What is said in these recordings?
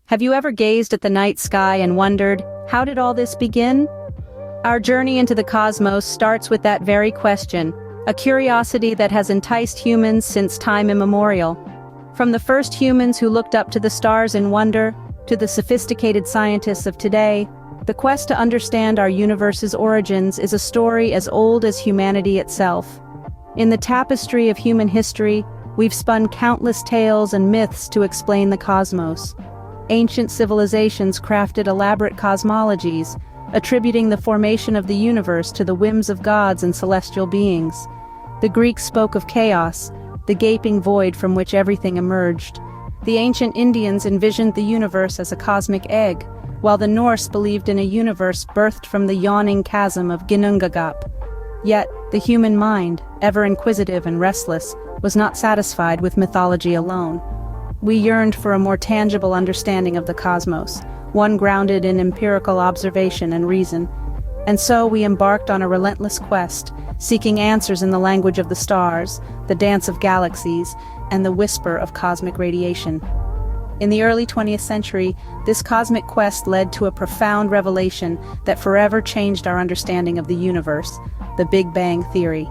Have you ever gazed at the night sky and wondered, how did all this begin? Our journey into the cosmos starts with that very question, a curiosity that has enticed humans since time immemorial. From the first humans who looked up to the stars in wonder, to the sophisticated scientists of today, the quest to understand our universe's origins is a story as old as humanity itself. In the tapestry of human history, we've spun countless tales and myths to explain the cosmos. Ancient civilizations crafted elaborate cosmologies, attributing the formation of the universe to the whims of gods and celestial beings. The Greeks spoke of chaos, the gaping void from which everything emerged. The ancient Indians envisioned the universe as a cosmic egg, while the Norse believed in a universe birthed from the yawning chasm of Ginnungagap. Yet, the human mind, ever inquisitive and restless, was not satisfied with mythology alone. We yearned for a more tangible understanding of the cosmos, one grounded in empirical observation and reason. And so we embarked on a relentless quest, seeking answers in the language of the stars, the dance of galaxies, and the whisper of cosmic radiation. In the early 20th century, this cosmic quest led to a profound revelation that forever changed our understanding of the universe, the Big Bang Theory.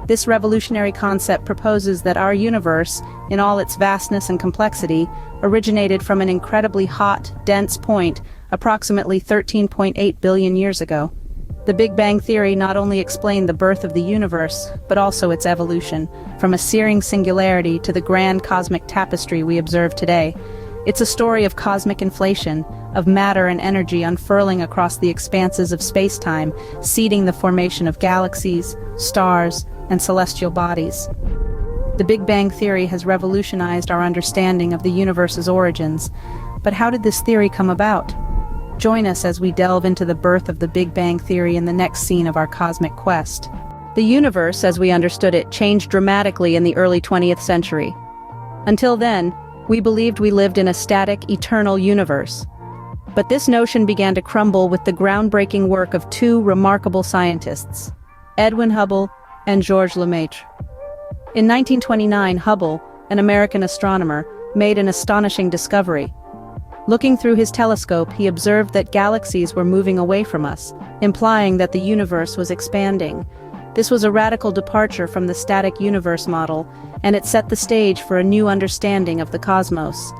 This revolutionary concept proposes that our universe, in all its vastness and complexity, originated from an incredibly hot, dense point approximately 13.8 billion years ago. The Big Bang Theory not only explained the birth of the universe, but also its evolution, from a searing singularity to the grand cosmic tapestry we observe today. It's a story of cosmic inflation, of matter and energy unfurling across the expanses of space-time, seeding the formation of galaxies, stars, and celestial bodies. The Big Bang Theory has revolutionized our understanding of the universe's origins. But how did this theory come about? Join us as we delve into the birth of the Big Bang Theory in the next scene of our cosmic quest. The universe, as we understood it, changed dramatically in the early 20th century. Until then, we believed we lived in a static, eternal universe. But this notion began to crumble with the groundbreaking work of two remarkable scientists, Edwin Hubble and Georges Lemaitre. In 1929, Hubble, an American astronomer, made an astonishing discovery. Looking through his telescope, he observed that galaxies were moving away from us, implying that the universe was expanding. This was a radical departure from the static universe model, and it set the stage for a new understanding of the cosmos.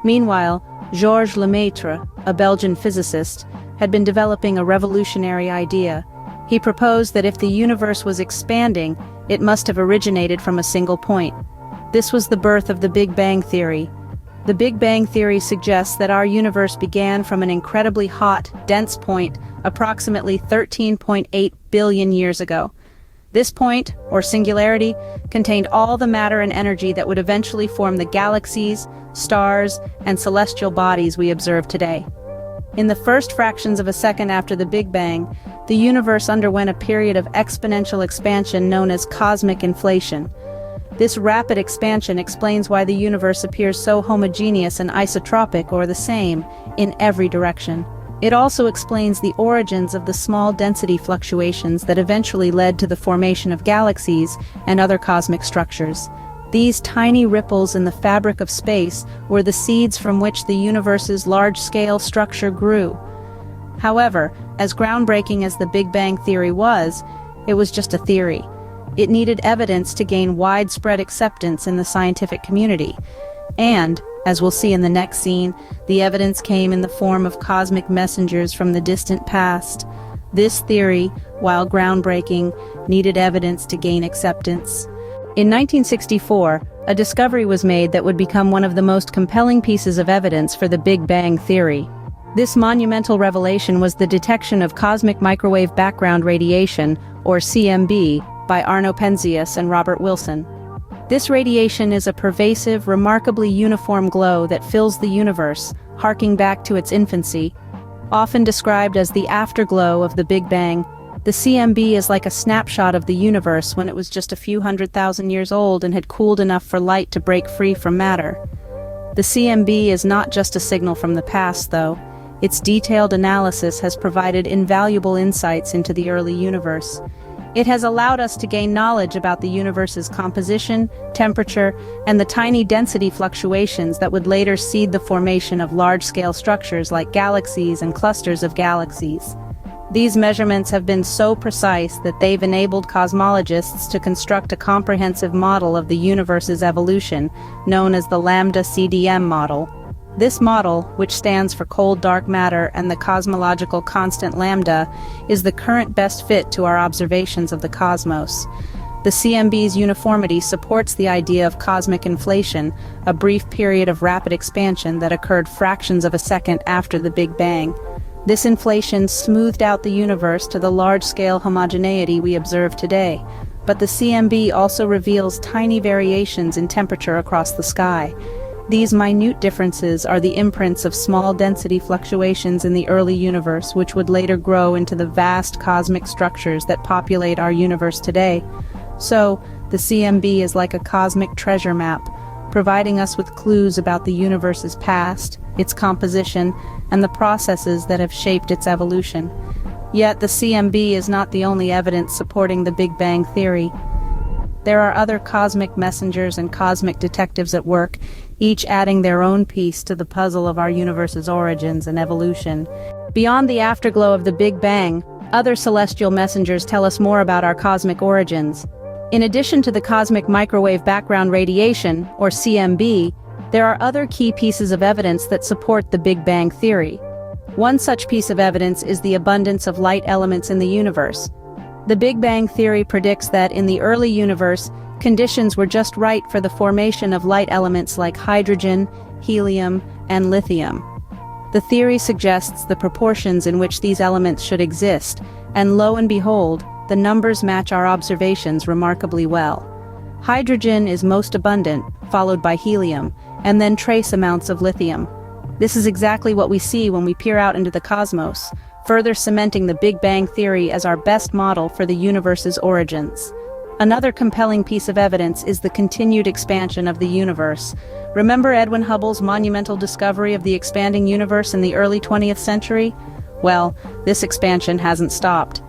Meanwhile, Georges Lemaitre, a Belgian physicist, had been developing a revolutionary idea. He proposed that if the universe was expanding, it must have originated from a single point. This was the birth of the Big Bang Theory. The Big Bang Theory suggests that our universe began from an incredibly hot, dense point approximately 13.8 billion years ago. This point, or singularity, contained all the matter and energy that would eventually form the galaxies, stars, and celestial bodies we observe today. In the first fractions of a second after the Big Bang, the universe underwent a period of exponential expansion known as cosmic inflation. This rapid expansion explains why the universe appears so homogeneous and isotropic, or the same, in every direction. It also explains the origins of the small density fluctuations that eventually led to the formation of galaxies and other cosmic structures. These tiny ripples in the fabric of space were the seeds from which the universe's large-scale structure grew. However, as groundbreaking as the Big Bang Theory was, it was just a theory. It needed evidence to gain widespread acceptance in the scientific community. And, as we'll see in the next scene, the evidence came in the form of cosmic messengers from the distant past. This theory, while groundbreaking, needed evidence to gain acceptance. In 1964, a discovery was made that would become one of the most compelling pieces of evidence for the Big Bang Theory. This monumental revelation was the detection of cosmic microwave background radiation, or CMB, by Arno Penzias and Robert Wilson. This radiation is a pervasive, remarkably uniform glow that fills the universe, harking back to its infancy. Often described as the afterglow of the Big Bang, the CMB is like a snapshot of the universe when it was just a few 100,000 years old and had cooled enough for light to break free from matter. The CMB is not just a signal from the past, though. Its detailed analysis has provided invaluable insights into the early universe. It has allowed us to gain knowledge about the universe's composition, temperature, and the tiny density fluctuations that would later seed the formation of large-scale structures like galaxies and clusters of galaxies. These measurements have been so precise that they've enabled cosmologists to construct a comprehensive model of the universe's evolution, known as the lambda-CDM model. This model, which stands for cold dark matter and the cosmological constant lambda, is the current best fit to our observations of the cosmos. The CMB's uniformity supports the idea of cosmic inflation, a brief period of rapid expansion that occurred fractions of a second after the Big Bang. This inflation smoothed out the universe to the large-scale homogeneity we observe today, but the CMB also reveals tiny variations in temperature across the sky. These minute differences are the imprints of small density fluctuations in the early universe, which would later grow into the vast cosmic structures that populate our universe today. So, the CMB is like a cosmic treasure map, providing us with clues about the universe's past, its composition, and the processes that have shaped its evolution. Yet the CMB is not the only evidence supporting the Big Bang theory. There are other cosmic messengers and cosmic detectives at work, each adding their own piece to the puzzle of our universe's origins and evolution. Beyond the afterglow of the Big Bang, other celestial messengers tell us more about our cosmic origins. In addition to the cosmic microwave background radiation, or CMB, there are other key pieces of evidence that support the Big Bang theory. One such piece of evidence is the abundance of light elements in the universe. The Big Bang theory predicts that in the early universe, conditions were just right for the formation of light elements like hydrogen, helium, and lithium. The theory suggests the proportions in which these elements should exist, and lo and behold, the numbers match our observations remarkably well. Hydrogen is most abundant, followed by helium, and then trace amounts of lithium. This is exactly what we see when we peer out into the cosmos, further cementing the Big Bang theory as our best model for the universe's origins. Another compelling piece of evidence is the continued expansion of the universe. Remember Edwin Hubble's monumental discovery of the expanding universe in the early 20th century? Well, this expansion hasn't stopped.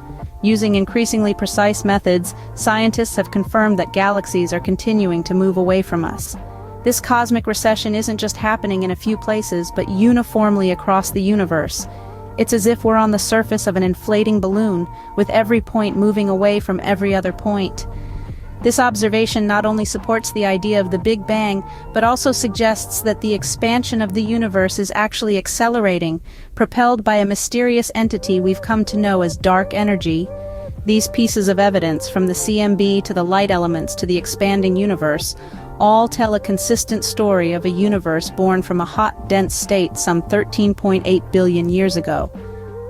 Using increasingly precise methods, scientists have confirmed that galaxies are continuing to move away from us. This cosmic recession isn't just happening in a few places, but uniformly across the universe. It's as if we're on the surface of an inflating balloon, with every point moving away from every other point. This observation not only supports the idea of the Big Bang, but also suggests that the expansion of the universe is actually accelerating, propelled by a mysterious entity we've come to know as dark energy. These pieces of evidence, from the CMB to the light elements to the expanding universe, all tell a consistent story of a universe born from a hot, dense state some 13.8 billion years ago.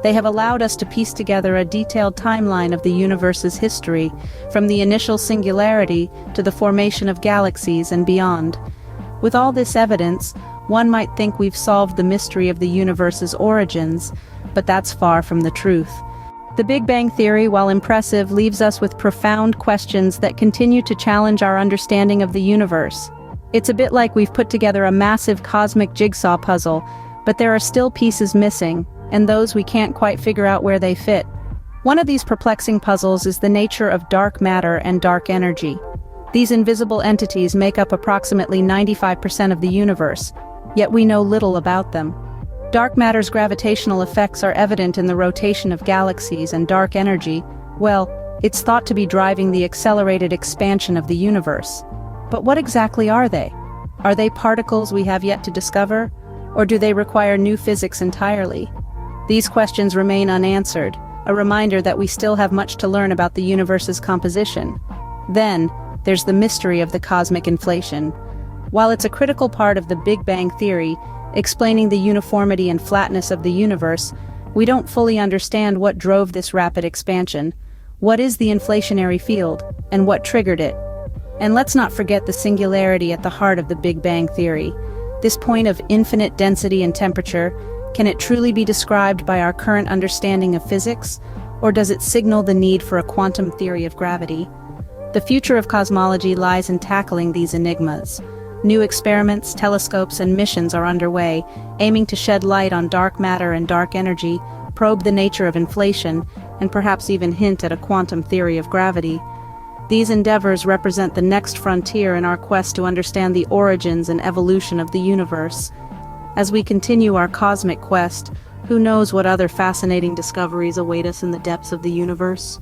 They have allowed us to piece together a detailed timeline of the universe's history, from the initial singularity to the formation of galaxies and beyond. With all this evidence, one might think we've solved the mystery of the universe's origins, but that's far from the truth. The Big Bang theory, while impressive, leaves us with profound questions that continue to challenge our understanding of the universe. It's a bit like we've put together a massive cosmic jigsaw puzzle, but there are still pieces missing, and those we can't quite figure out where they fit. One of these perplexing puzzles is the nature of dark matter and dark energy. These invisible entities make up approximately 95% of the universe, yet we know little about them. Dark matter's gravitational effects are evident in the rotation of galaxies, and dark energy, well, it's thought to be driving the accelerated expansion of the universe. But what exactly are they? Are they particles we have yet to discover? Or do they require new physics entirely? These questions remain unanswered, a reminder that we still have much to learn about the universe's composition. Then, there's the mystery of the cosmic inflation. While it's a critical part of the Big Bang theory, explaining the uniformity and flatness of the universe, we don't fully understand what drove this rapid expansion. What is the inflationary field, and what triggered it? And let's not forget the singularity at the heart of the Big Bang theory. This point of infinite density and temperature, can it truly be described by our current understanding of physics, or does it signal the need for a quantum theory of gravity? The future of cosmology lies in tackling these enigmas. New experiments, telescopes, and missions are underway, aiming to shed light on dark matter and dark energy, probe the nature of inflation, and perhaps even hint at a quantum theory of gravity. These endeavors represent the next frontier in our quest to understand the origins and evolution of the universe. As we continue our cosmic quest, who knows what other fascinating discoveries await us in the depths of the universe?